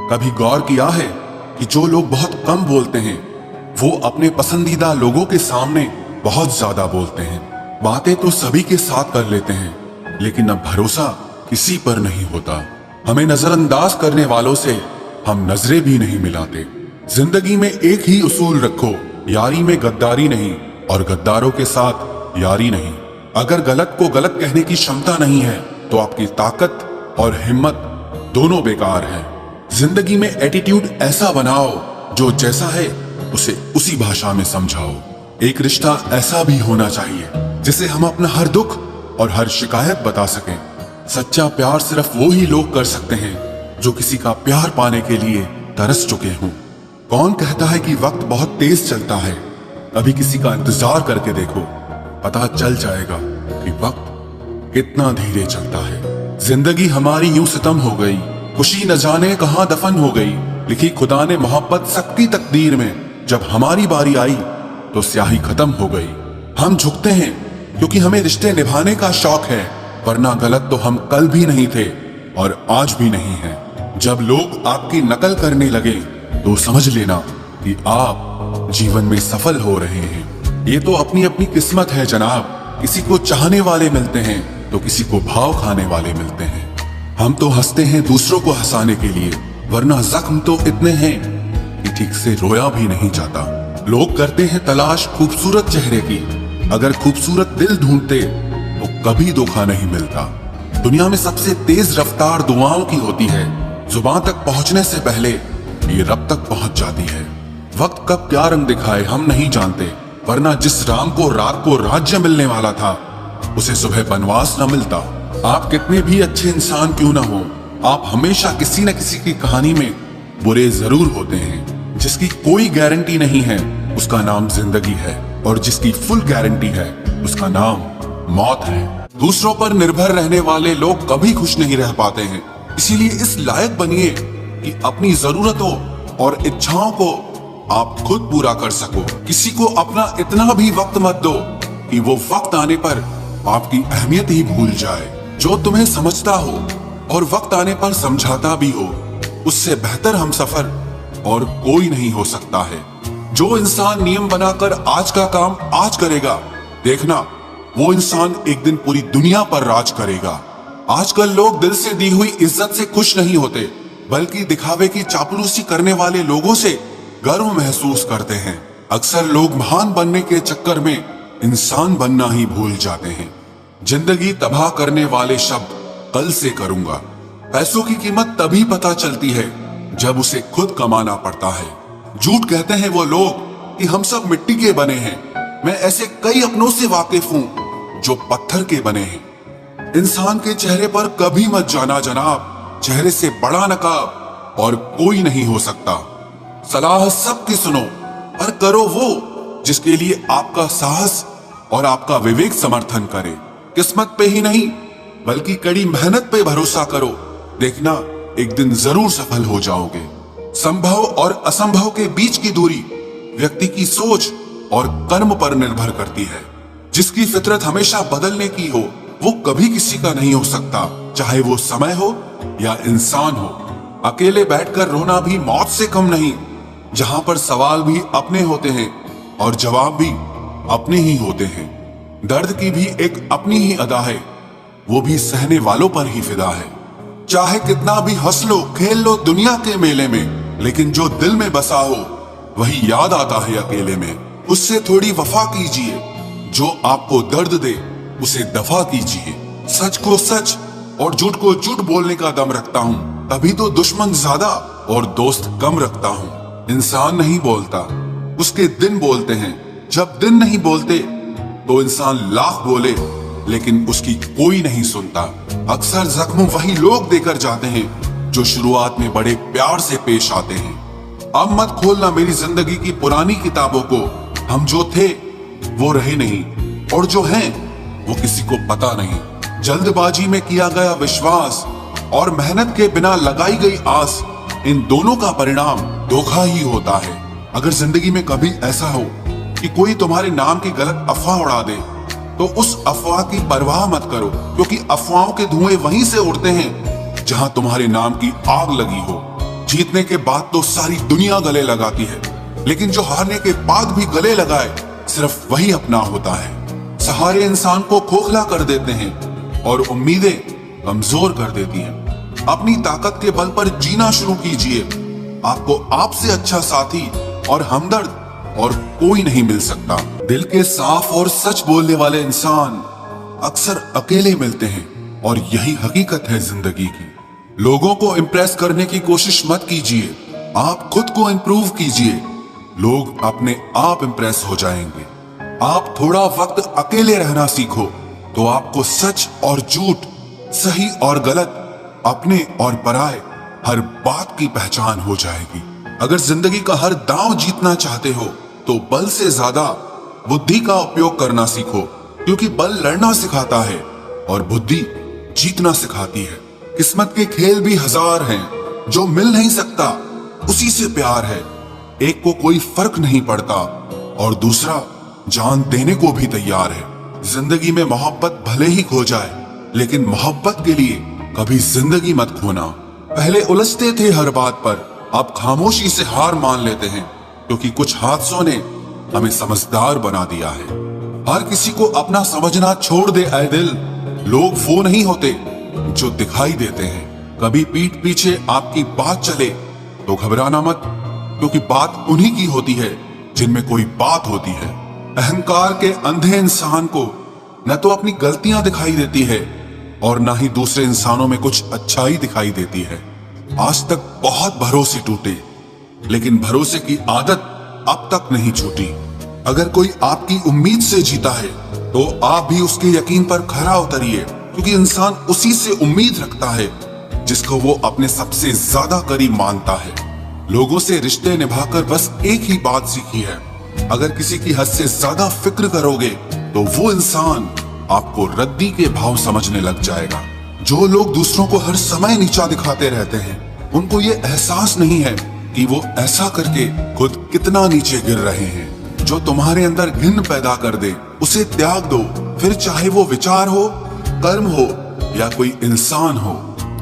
कभी गौर किया है कि जो लोग बहुत कम बोलते हैं वो अपने पसंदीदा लोगों के सामने बहुत ज्यादा बोलते हैं। बातें तो सभी के साथ कर लेते हैं, लेकिन अब भरोसा किसी पर नहीं होता। हमें नजरअंदाज करने वालों से हम नजरें भी नहीं मिलाते। जिंदगी में एक ही उसूल रखो, यारी में गद्दारी नहीं और गद्दारों के साथ यारी नहीं। अगर गलत को गलत कहने की क्षमता नहीं है तो आपकी ताकत और हिम्मत दोनों बेकार है। जिंदगी में एटीट्यूड ऐसा बनाओ जो जैसा है उसे उसी भाषा में समझाओ। एक रिश्ता ऐसा भी होना चाहिए जिसे हम अपना हर दुख और हर शिकायत बता सकें। सच्चा प्यार सिर्फ वो ही लोग कर सकते हैं जो किसी का प्यार पाने के लिए तरस चुके हों। कौन कहता है कि वक्त बहुत तेज चलता है? कभी किसी का इंतजार करके देखो, पता चल जाएगा कि वक्त कितना धीरे चलता है। जिंदगी हमारी यूं सितम हो गई, खुशी न जाने कहां दफन हो गई। लिखी खुदा ने मोहब्बत सबकी तकदीर में, जब हमारी बारी आई तो स्याही खत्म हो गई। हम झुकते हैं क्योंकि हमें रिश्ते निभाने का शौक है, वरना गलत तो हम कल भी नहीं थे और आज भी नहीं हैं। जब लोग आपकी नकल करने लगे तो समझ लेना कि आप जीवन में सफल हो रहे हैं। ये तो अपनी अपनी किस्मत है जनाब। किसी को चाहने वाले मिलते हैं तो किसी को भाव खाने वाले मिलते हैं। हम तो हंसते हैं दूसरों को हंसाने के लिए, वरना जख्म तो इतने हैं कि ठीक से रोया भी नहीं जाता। लोग करते हैं तलाश खूबसूरत चेहरे की, अगर खूबसूरत दिल ढूंढते तो कभी धोखा नहीं मिलता। दुनिया में सबसे तेज रफ्तार दुआओं की होती है। जुबान तक पहुंचने से पहले ये रब तक पहुंच जाती है। वक्त कब क्या रंग दिखाए हम नहीं जानते, वरना जिस राम को रात को राज्य मिलने वाला था उसे सुबह बनवास न मिलता। आप कितने भी अच्छे इंसान क्यों ना हो, आप हमेशा किसी न किसी की कहानी में बुरे जरूर होते हैं। जिसकी कोई गारंटी नहीं है उसका नाम जिंदगी है, और जिसकी फुल गारंटी है उसका नाम मौत है। दूसरों पर निर्भर रहने वाले लोग कभी खुश नहीं रह पाते हैं। इसीलिए इस लायक बनिए कि अपनी जरूरतों और इच्छाओं को आप खुद पूरा कर सको। किसी को अपना इतना भी वक्त मत दो कि वो वक्त आने पर आपकी अहमियत ही भूल जाए। जो तुम्हें समझता हो और वक्त आने पर समझाता भी हो, उससे बेहतर हमसफर और कोई नहीं हो सकता है। जो इंसान नियम बनाकर आज का काम आज करेगा, देखना वो इंसान एक दिन पूरी दुनिया पर राज करेगा। आजकल लोग दिल से दी हुई इज्जत से खुश नहीं होते, बल्कि दिखावे की चापलूसी करने वाले लोगों से गर्व महसूस करते हैं। अक्सर लोग महान बनने के चक्कर में इंसान बनना ही भूल जाते हैं। जिंदगी तबाह करने वाले शब्द कल से करूंगा। पैसों की कीमत तभी पता चलती है जब उसे खुद कमाना पड़ता है। झूठ कहते हैं वो लोग कि हम सब मिट्टी के बने हैं। मैं ऐसे कई अपनों से वाकिफ हूं जो पत्थर के बने हैं। इंसान के चेहरे पर कभी मत जाना जनाब, चेहरे से बड़ा नकाब और कोई नहीं हो सकता। सलाह सबकी सुनो, पर करो वो जिसके लिए आपका साहस और आपका विवेक समर्थन करे। किस्मत पे ही नहीं बल्कि कड़ी मेहनत पे भरोसा करो, देखना एक दिन जरूर सफल हो जाओगे। संभव और असंभव के बीच की दूरी व्यक्ति की सोच और कर्म पर निर्भर करती है। जिसकी फितरत हमेशा बदलने की हो वो कभी किसी का नहीं हो सकता, चाहे वो समय हो या इंसान हो। अकेले बैठकर रोना भी मौत से कम नहीं, जहां पर सवाल भी अपने होते हैं और जवाब भी अपने ही होते हैं। दर्द की भी एक अपनी ही अदा है, वो भी सहने वालों पर ही फिदा है। चाहे कितना भी हंस लो खेल लो दुनिया के मेले में, लेकिन जो दिल में बसा हो वही याद आता है अकेले में। उससे थोड़ी वफा कीजिए, जो आपको दर्द दे उसे दफा कीजिए। सच को सच और झूठ को झूठ बोलने का दम रखता हूँ, तभी तो दुश्मन ज्यादा और दोस्त कम रखता हूँ। इंसान नहीं बोलता, उसके दिन बोलते हैं। जब दिन नहीं बोलते तो इंसान लाख बोले लेकिन उसकी कोई नहीं सुनता। अक्सर जख्म वही लोग देकर जाते हैं जो शुरुआत में बड़े प्यार से पेश आते हैं। अब मत खोलना मेरी जिंदगी की पुरानी किताबों को। हम जो थे वो रहे नहीं, और जो हैं वो किसी को पता नहीं। जल्दबाजी में किया गया विश्वास और मेहनत के बिना लगाई गई आस, इन दोनों का परिणाम धोखा ही होता है। अगर जिंदगी में कभी ऐसा हो कि कोई तुम्हारे नाम की गलत अफवाह उड़ा दे, तो उस अफवाह की परवाह मत करो, क्योंकि अफवाहों के धुएं वहीं से उड़ते हैं जहां तुम्हारे नाम की आग लगी हो। जीतने के बाद तो सारी दुनिया गले लगाती है, लेकिन जो हारने के बाद भी गले लगाए सिर्फ वही अपना होता है। सहारे इंसान को खोखला कर देते हैं और उम्मीदें कमजोर कर देती हैं। अपनी ताकत के बल पर जीना शुरू कीजिए। आपको आपसे अच्छा साथी और हमदर्द और कोई नहीं मिल सकता। दिल के साफ और सच बोलने वाले इंसान अक्सर अकेले मिलते हैं और यही हकीकत है जिंदगी की। लोगों को इम्प्रेस करने की कोशिश मत कीजिए, आप खुद को इम्प्रूव कीजिए। लोग अपने आप इम्प्रेस हो जाएंगे। आप थोड़ा वक्त अकेले रहना सीखो तो आपको सच और झूठ, सही और गलत, अपने और पराये हर बात की पहचान हो जाएगी। अगर जिंदगी का हर दांव जीतना चाहते हो तो बल से ज्यादा बुद्धि का उपयोग करना सीखो, क्योंकि बल लड़ना सिखाता है और बुद्धि जीतना सिखाती है। किस्मत के खेल भी हजार हैं, जो मिल नहीं सकता उसी से प्यार है। एक को कोई फर्क नहीं पड़ता और दूसरा जान देने को भी तैयार है। जिंदगी में मोहब्बत भले ही खो जाए, लेकिन मोहब्बत के लिए कभी जिंदगी मत खोना। पहले उलझते थे हर बात पर, अब खामोशी से हार मान लेते हैं, क्योंकि कुछ हादसों ने हमें समझदार बना दिया है। हर किसी को अपना समझना छोड़ दे ऐ दिल। लोग वो नहीं होते जो दिखाई देते हैं। कभी पीठ पीछे आपकी बात चले तो घबराना मत, क्योंकि बात उन्हीं की होती है जिनमें कोई बात होती है। अहंकार के अंधे इंसान को न तो अपनी गलतियां दिखाई देती है और न ही दूसरे इंसानों में कुछ अच्छाई दिखाई देती है। आज तक बहुत भरोसे टूटे, लेकिन भरोसे की आदत अब तक नहीं छूटी। अगर कोई आपकी उम्मीद से जीता है तो आप भी उसके यकीन पर खरा उतरिए, क्योंकि इंसान उसी से उम्मीद रखता है जिसको वो अपने सबसे ज्यादा करीब मानता है। लोगों से रिश्ते निभाकर बस एक ही बात सीखी है, अगर किसी की हद से ज्यादा फिक्र करोगे तो वो इंसान आपको रद्दी के भाव समझने लग जाएगा। जो लोग दूसरों को हर समय नीचा दिखाते रहते हैं, उनको ये एहसास नहीं है कि वो ऐसा करके खुद कितना नीचे गिर रहे हैं। जो तुम्हारे अंदर घिन पैदा कर दे उसे त्याग दो, फिर चाहे वो विचार हो, कर्म हो या कोई इंसान हो।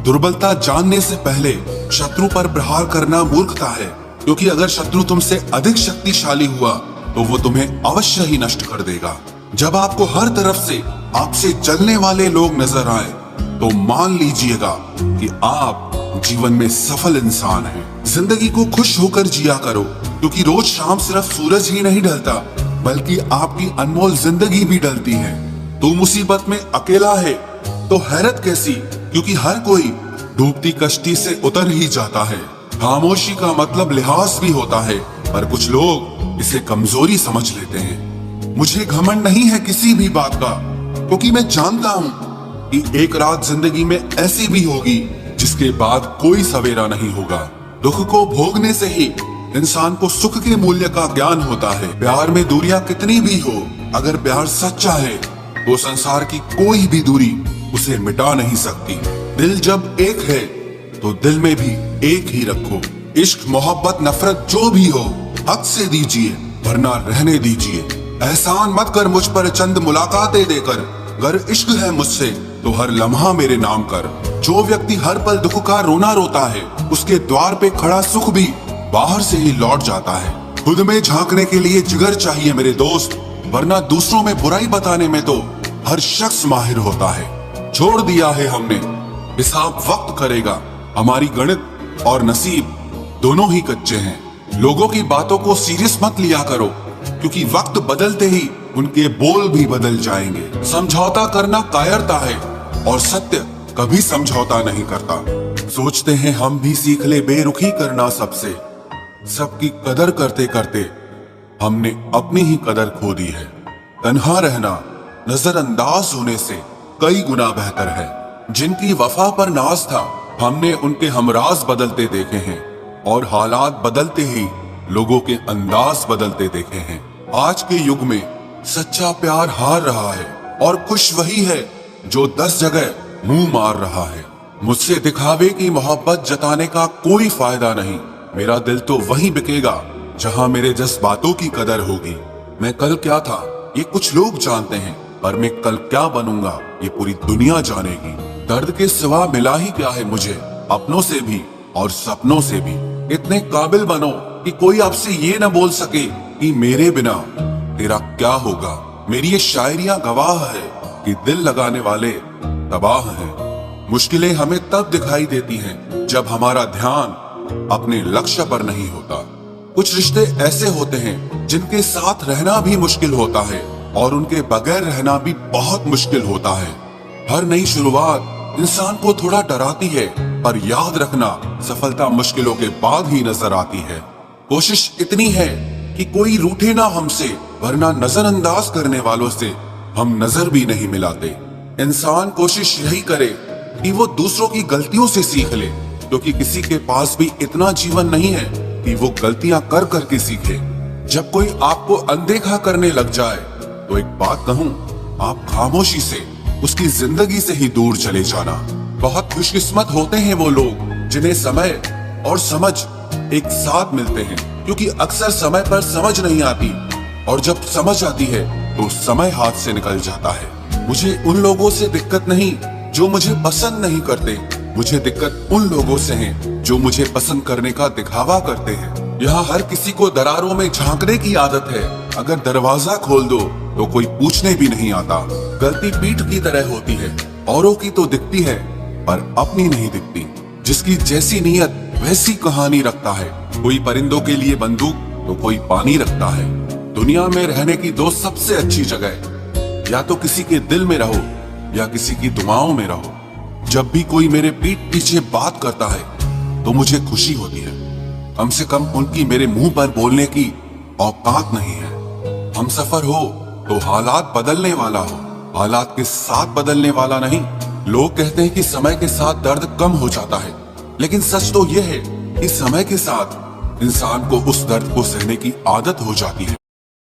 दुर्बलता जानने से पहले शत्रु पर प्रहार करना मूर्खता है, क्योंकि अगर शत्रु तुमसे अधिक शक्तिशाली हुआ तो वो तुम्हें अवश्य ही नष्ट कर देगा। जब आपको हर तरफ से आपसे जलने वाले लोग नजर आए तो मान लीजिएगा कि आप जीवन में सफल इंसान हैं। जिंदगी को खुश होकर जिया करो, क्योंकि रोज शाम सिर्फ सूरज ही नहीं ढलता, बल्कि आपकी अनमोल जिंदगी भी ढलती है। तू मुसीबत में अकेला है तो हैरत कैसी, क्योंकि हर कोई डूबती कश्ती से उतर ही जाता है। खामोशी का मतलब लिहाज भी होता है, पर कुछ लोग इसे कमजोरी समझ लेते हैं। मुझे घमंड नहीं है किसी भी बात का, क्योंकि मैं जानता हूँ कि एक रात जिंदगी में ऐसी भी होगी जिसके बाद कोई सवेरा नहीं होगा। दुख को भोगने से ही इंसान को सुख के मूल्य का ज्ञान होता है। प्यार में दूरियां कितनी भी हो, अगर प्यार सच्चा है तो संसार की कोई भी दूरी उसे मिटा नहीं सकती। दिल जब एक है तो दिल में भी एक ही रखो। इश्क, मोहब्बत, नफरत जो भी हो हक से दीजिए, वरना रहने दीजिए। एहसान मत कर मुझ पर चंद मुलाकातें देकर, अगर इश्क है मुझसे तो हर लम्हा मेरे नाम कर। जो व्यक्ति हर पल दुख का रोना रोता है, उसके द्वार पे खड़ा सुख भी बाहर से ही लौट जाता है। खुद में झांकने के लिए जिगर चाहिए मेरे दोस्त, वरना दूसरों में बुराई बताने में तो हर शख्स माहिर होता है। छोड़ दिया है हमने, हिसाब वक्त करेगा। हमारी गणित और नसीब दोनों ही कच्चे हैं। लोगों की बातों को सीरियस मत लिया करो, क्योंकि वक्त बदलते ही उनके बोल भी बदल जाएंगे। समझौता करना कायरता है और सत्य कभी समझौता नहीं करता। सोचते हैं हम भी सीख ले बेरुखी करना सबसे, सबकी कदर करते करते हमने अपनी ही कदर खो दी है। तन्हा रहना नजरअंदाज होने से कई गुना बेहतर है। जिनकी वफा पर नाज था, हमने उनके हमराज बदलते देखे हैं और हालात बदलते ही लोगों के अंदाज बदलते देखे हैं। आज के युग में सच्चा प्यार हार रहा है और खुश वही है जो 10 जगह मुंह मार रहा है। मुझसे दिखावे की मोहब्बत जताने का कोई फायदा नहीं। मेरा दिल तो वहीं बिकेगा जहां मेरे जज्बातों की कदर होगी। मैं कल क्या था ये कुछ लोग जानते हैं, पर मैं कल क्या बनूंगा ये पूरी दुनिया जानेगी। दर्द के सिवा मिला ही क्या है मुझे, अपनों से भी और सपनों से भी इतने काबिल बनो कि कोई आपसे ये न बोल सके कि मेरे बिना तेरा क्या होगा। मेरी ये शायरियां गवाह है कि दिल लगाने वाले तबाह हैं। मुश्किलें हमें तब दिखाई देती हैं जब हमारा ध्यान अपने लक्ष्य पर नहीं होता। कुछ रिश्ते ऐसे होते हैं जिनके साथ रहना भी मुश्किल होता है और उनके बगैर रहना भी बहुत मुश्किल होता है। हर नई शुरुआत इंसान को थोड़ा डराती है, पर याद रखना सफलता मुश्किलों के बाद ही नजर आती है। कोशिश इतनी है कि कोई रूठे ना हमसे, वरना नजरअंदाज करने वालों से हम नजर भी नहीं मिलाते। इंसान कोशिश यही करे कि वो दूसरों की गलतियों से सीख ले, क्योंकि किसी के पास भी इतना जीवन नहीं है कि वो गलतियां कर करके सीखे। जब कोई आपको अनदेखा करने लग जाए तो एक बात कहूं, आप खामोशी से उसकी जिंदगी से ही दूर चले जाना। बहुत खुशकिस्मत होते हैं वो लोग जिन्हें समय और समझ एक साथ मिलते हैं, क्योंकि अक्सर समय पर समझ नहीं आती और जब समझ आती है तो समय हाथ से निकल जाता है। मुझे उन लोगों से दिक्कत नहीं जो मुझे पसंद नहीं करते, मुझे दिक्कत उन लोगों से है जो मुझे पसंद करने का दिखावा करते हैं। यहाँ हर किसी को दरारों में झांकने की आदत है, अगर दरवाजा खोल दो तो कोई पूछने भी नहीं आता। गलती पीठ की तरह होती है, औरों की तो दिखती है पर अपनी नहीं दिखती। जिसकी जैसी नीयत वैसी कहानी रखता है। कोई परिंदों के लिए बंदूक तो कोई पानी रखता है। दुनिया में रहने की दो सबसे अच्छी जगह, या तो किसी के दिल में रहो या किसी की दुआओं में रहो। जब भी कोई मेरे पीठ पीछे बात करता है तो मुझे खुशी होती है, कम से कम उनकी मेरे मुंह पर बोलने की औकात नहीं है। हम सफर हो तो हालात बदलने वाला हो, हालात के साथ बदलने वाला नहीं। लोग कहते हैं कि समय के साथ दर्द कम हो जाता है, लेकिन सच तो यह है कि समय के साथ इंसान को उस दर्द को सहने की आदत हो जाती है।